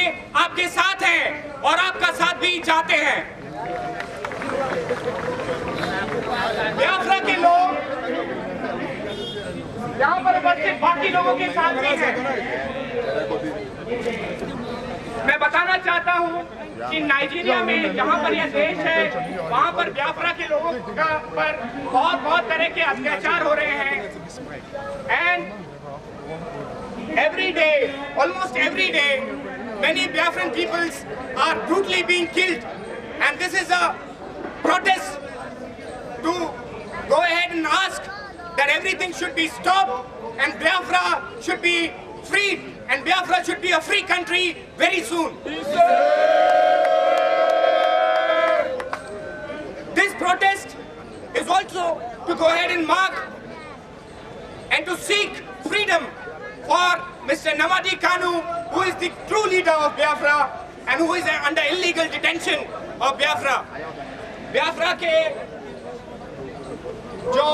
में आपके साथ हैं और आपका साथ भी चाहते हैं। बियाफ्रा के लोग यहाँ पर उपस्थित बाकी लोगों के साथ भी हैं। मैं बताना चाहता हूँ कि नाइजीरिया में जहाँ पर यह देश है, वहाँ पर बियाफ्रा के लोगों पर बहुत तरह के अत्याचार हो रहे हैं। And every day, almost every day, many Biafran peoples are brutally being killed, and this is a protest to go ahead and ask that everything should be stopped and Biafra should be freed, and Biafra should be a free country very soon. This protest is also to go ahead and mark and to seek freedom for Mr. Nnamdi Kanu, who is the true leader of Biafra and who is under illegal detention of Biafra. Biafra के जो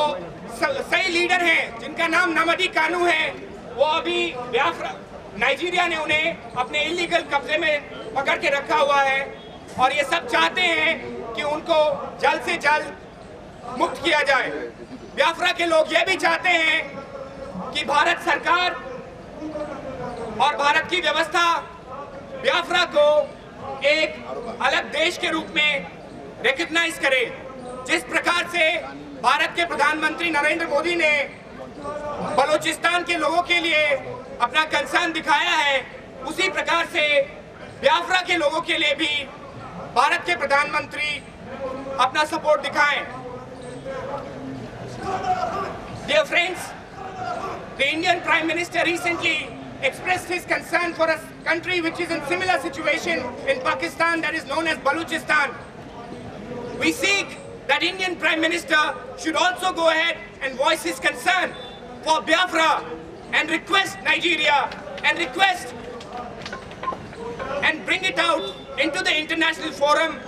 सही leader हैं, जिनका नाम Nnamdi Kanu है, वो अभी Biafra Nigeria ने उन्हें अपने इलीगल कब्जे में पकड़ के रखा हुआ है और ये सब चाहते हैं कि उनको जल्द से जल्द मुक्त किया जाए। बियाफ्रा के लोग ये भी चाहते हैं कि भारत सरकार और भारत की व्यवस्था बियाफ्रा को एक अलग देश के रूप में रिकॉग्नाइज करे। जिस प्रकार से भारत के प्रधानमंत्री नरेंद्र मोदी ने बलूचिस्तान के लोगों के लिए अपना कंसर्न दिखाया है, उसी प्रकार से बियाफ्रा के लोगों के लिए भी भारत के प्रधानमंत्री अपना सपोर्ट दिखाएं। Dear friends, the Indian Prime Minister recently expressed his concern for a country which is in similar situation in Pakistan, that is known as Balochistan. We seek that Indian Prime Minister should also go ahead and voice his concern for Biafra and request Nigeria and request and bring it out into the international forum,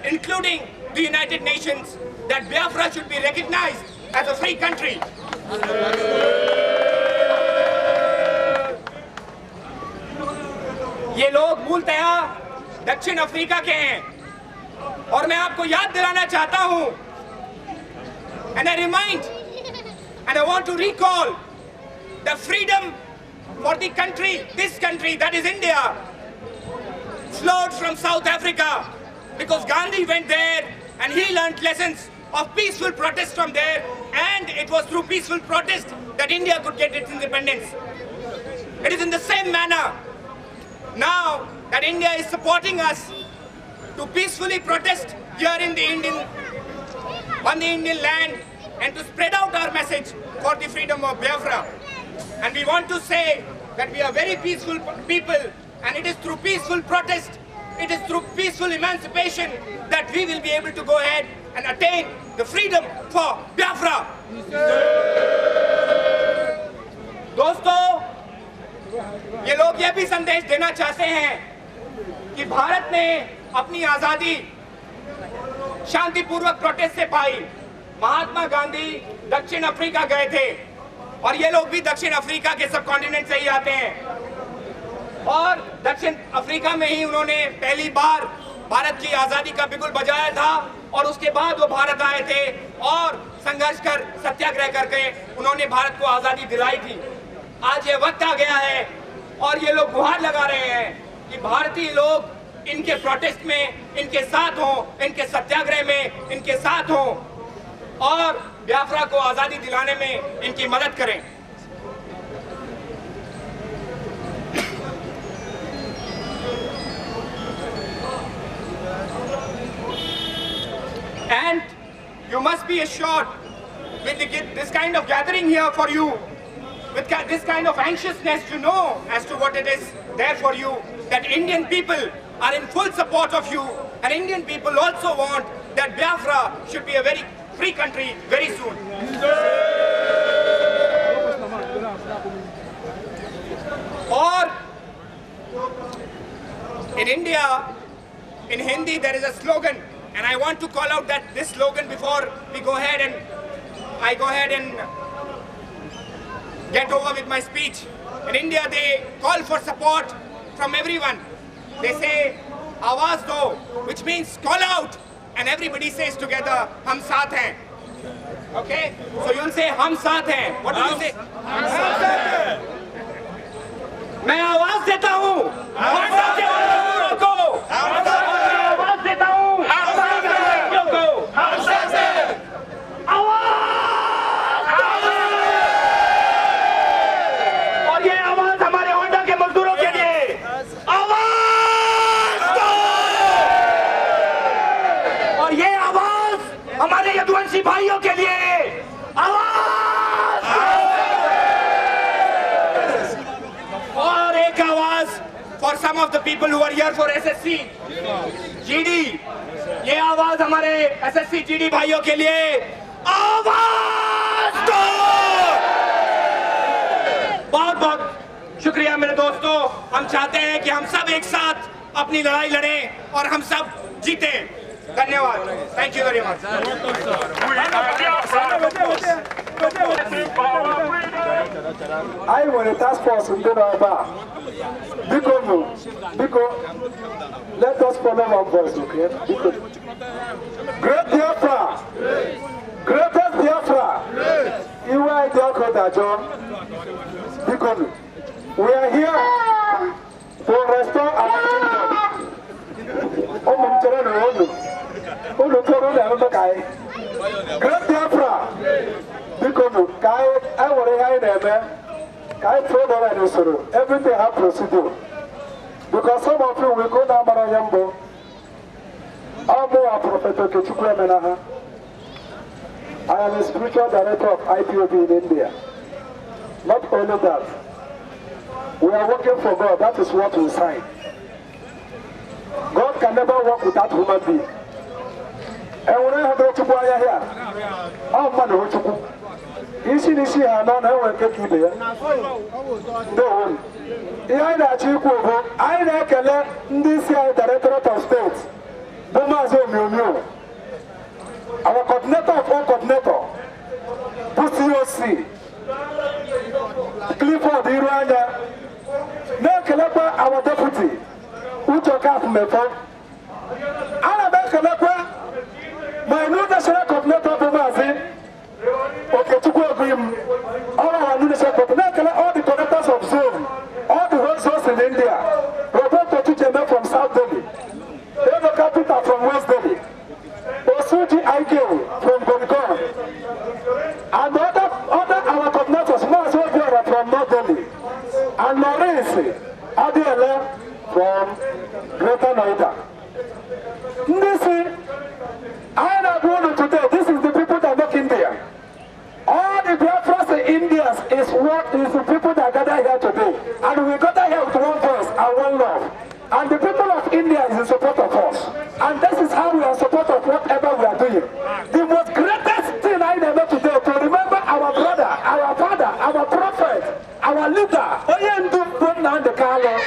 including the United Nations, that Biafra should be recognized as a free country. ये लोग मूलतः दक्षिण Africa के हैं और मैं आपको याद दिलाना चाहता हूं, and I remind and I want to recall the freedom for the country, this country, that is India, flowed from South Africa because Gandhi went there and he learned lessons of peaceful protest from there, and it was through peaceful protest that India could get its independence. It is in the same manner now that India is supporting us to peacefully protest here in the on the Indian land and to spread out our message for the freedom of Biafra. And we want to say that we are very peaceful people, and it is through peaceful protest, it is through peaceful emancipation that we will be able to go ahead and attain the freedom for Biafra. दोस्तों, ये लोग ये भी संदेश देना चाहते हैं कि भारत ने अपनी आजादी शांतिपूर्वक प्रोटेस्ट से पाई। महात्मा गांधी दक्षिण अफ्रीका गए थे और ये लोग भी दक्षिण अफ्रीका के सब कॉन्टिनेंट से ही आते हैं और दक्षिण अफ्रीका में ही उन्होंने पहली बार भारत की आजादी का बिगुल बजाया था और उसके बाद वो भारत आए थे और संघर्ष कर सत्याग्रह करके उन्होंने भारत को आजादी दिलाई थी। आज ये वक्त आ गया है और ये लोग गुहार लगा रहे हैं कि भारतीय लोग इनके प्रोटेस्ट में इनके साथ हों, इनके सत्याग्रह में इनके साथ हों और बियाफ्रा को आजादी दिलाने में इनकी मदद करें। And you must be assured with this kind of gathering here for you, with this kind of anxiousness to know as to what it is there for you, that Indian people are in full support of you, and Indian people also want that Biafra should be a very free country very soon. Or in India, in Hindi, there is a slogan, and I want to call out this slogan before we go ahead and I go ahead and get over with my speech. In India, they call for support from everyone. They say, Awaz do, which means call out. And everybody says together, Hum saath hain. Okay? So you'll say, Hum saath hain. What do you say? Hum saath hain. मैं आवाज देता हूँ हम साथ के मजदूरों को हम साथ मैं आवाज देता हूँ हम साथ के लड़कियों को हम साथ आवाज और ये आवाज हमारे होंडा के मजदूरों के लिए आवाज दो और ये आवाज हमारे यदुवंशी भाइयों के लिए आवाज for some of the people who are here for SSC, GD, ये आवाज हमारे SSC GD भाइयों के लिए आवाज दो। बहुत बहुत शुक्रिया मेरे दोस्तों। हम चाहते हैं कि हम सब एक साथ अपनी लड़ाई लड़ें और हम सब जीतें। धन्यवाद। Thank you very much. I want a task force in Donaba. Because let us follow one voice, okay? Because great Biafra, greatest Biafra, you are the John. Because we are here to restore our kingdom. Great Biafra, because I want to hear them. Everything has procedure. Because some of you will go down Marayambo. I'm a prophet. I am a spiritual director of IPOB in India. Not only that, we are working for God. That is what we sign. God can never work without human being. And when I have to go here, I'm going to go. Isi nisi hana na weke kibe ya. Don't. Iya na chiku obo. I na kele ndisi ay Directorate of State. Bomazo miomio. Our coordinator of all coordinator. PCOC. Clifford Irwanya. Na kele pa our deputy. Ucho Kaf Mefo. Ana ba kele pa. My new national coordinator Bomazi. Okay, to go agree. All our leadership, all the connectors of zone, all the road zones in India, Roberto Tujeme from South Delhi, Eva Capital from West Delhi, Osuji Aike from Gonigon, and other our connectors, Mazobia from North Delhi, and Maurice Adiele from Greater Noida. This I am going today. This is the people that make India. All the Biafras in India is the people that gather here today. And we gather here with one voice and one love. And the people of India is in support of us. And this is how we are in support of whatever we are doing. The most greatest thing I know today to remember our brother, our father, our prophet, our leader, Oyendu Bonande Carlo,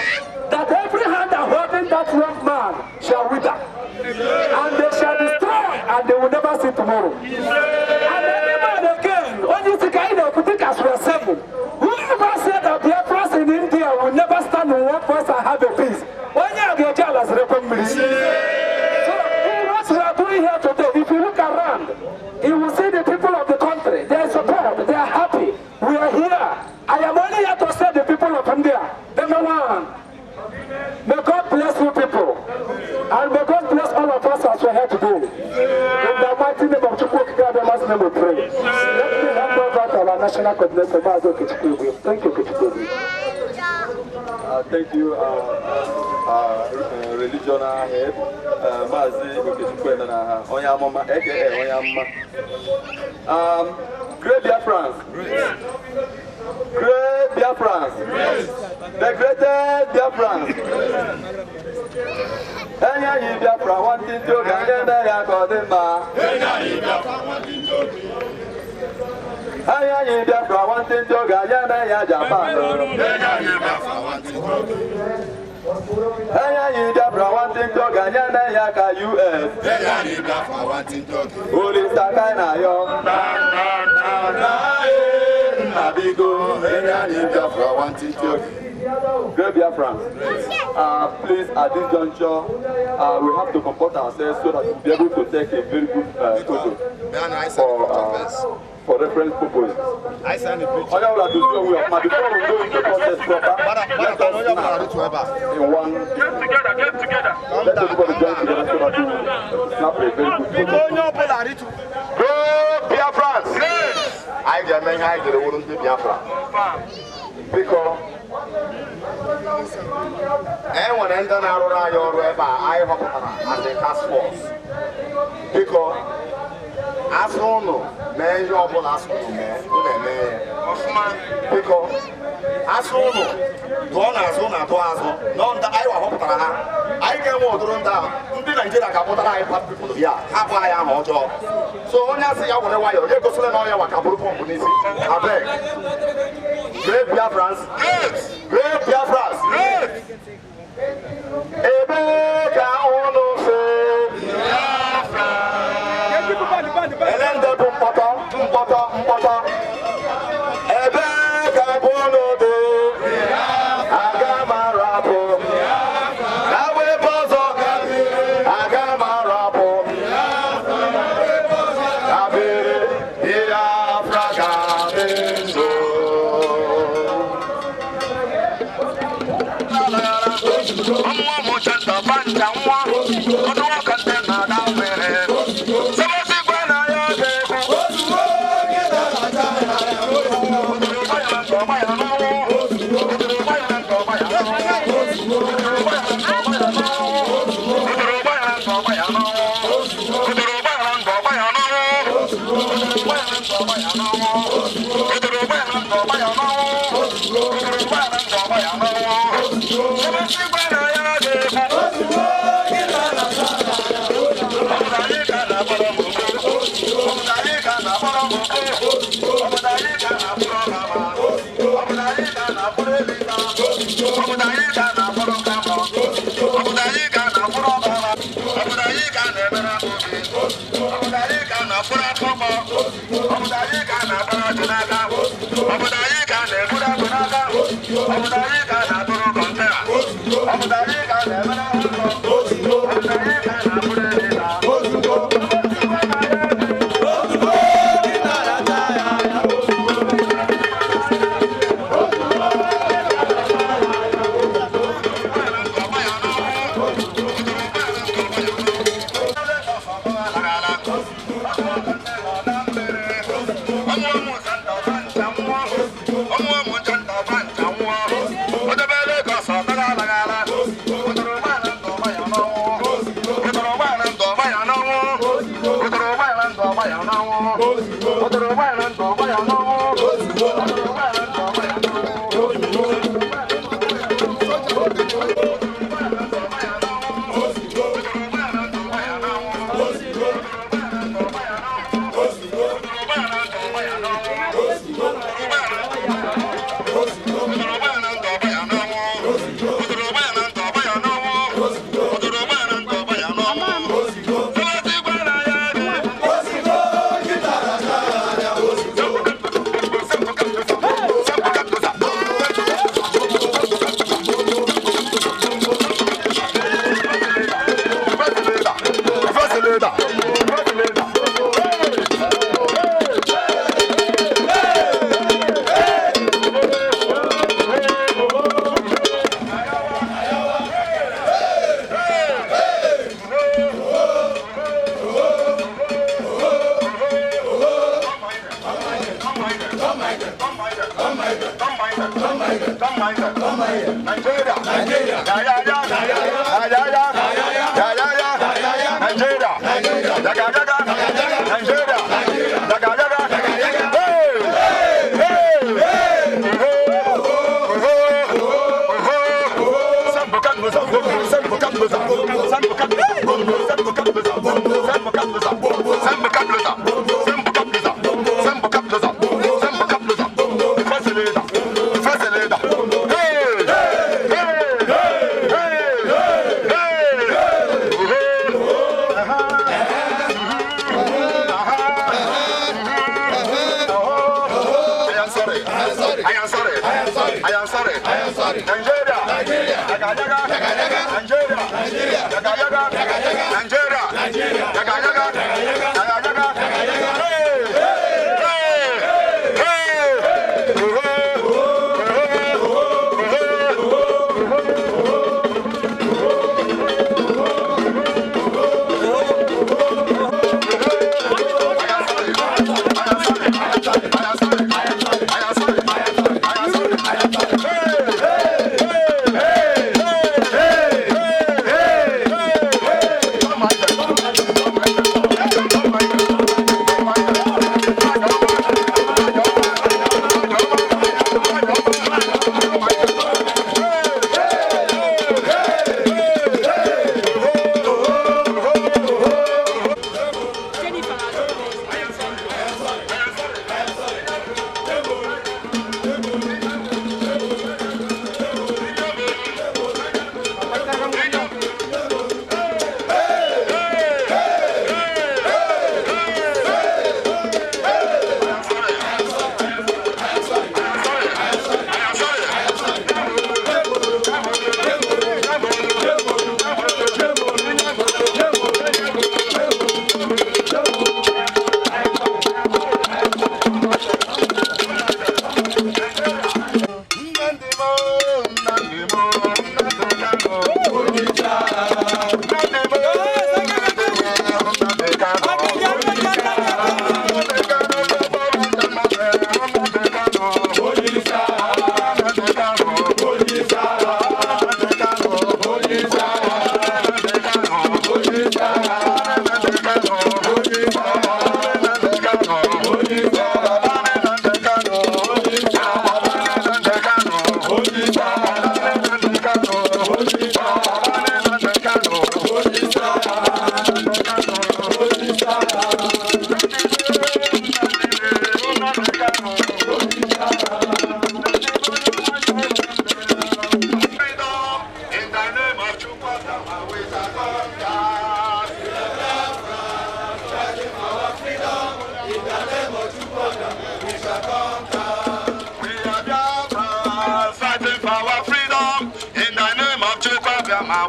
that every hand that holding that young man shall wither. And they shall destroy and they will never see tomorrow. And every man again, when you think I know, think as we are saying, whoever said that Biafras in India will never stand in one place and have a peace, when you get jealous, remember. So, what we are doing here today, if you look around, you will see the people of the country, they are support, they are happy. We are here. I am only here to say the people of India, number one, may God bless you people. And may God bless all of us as we are here today. In the mighty name of Chukwu, Kadamas name we pray. Let me hand over to our national coordinator, Mazo Kichikwe. Thank you, Kichikwe. Thank you, regional head, Mazi Kichikwe, Onyamama, aka Onyamama. Great Biafrans. Great Biafrans. The greatest Biafrans. Enya yi Biafra wanting to get me ya kodimba. Enya yi Biafra wanting to. Enya yi Biafra wanting to get me ya Japan. Enya yi Biafra wanting to. Enya yi Biafra wanting to get me ya ka US. Enya yi Biafra wanting to. Uli sakai na yo. Na na na na. Nabigo, Biafra, wanting to. Great Biafra. Please, at this juncture, we have to comport ourselves so that we'll be able to take a very good photo for reference purposes. I signed a picture. Before we go into the process proper, let us in one. Get together. Let everybody join together so that we snap a very good photo. Go Biafra! I get me high to the wooden Biafra. Because anyone enter Narora your river, I hope as a task force. Because as one man, you all ask man, because as one, don't as one at once, none that I hope I can walk around down. Did I get a couple of people here? Half I am on job. So when I say I want to wire, you go to the lawyer, a couple of companies. I beg. Great Biafrans. Great Biafrans. Ebeka ono se Biafra. Elende mpata. Ebeka bono de Agamarapo. Nawe bozo Agamarapo. Abere Biafra Gabendo.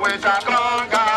We shall conquer.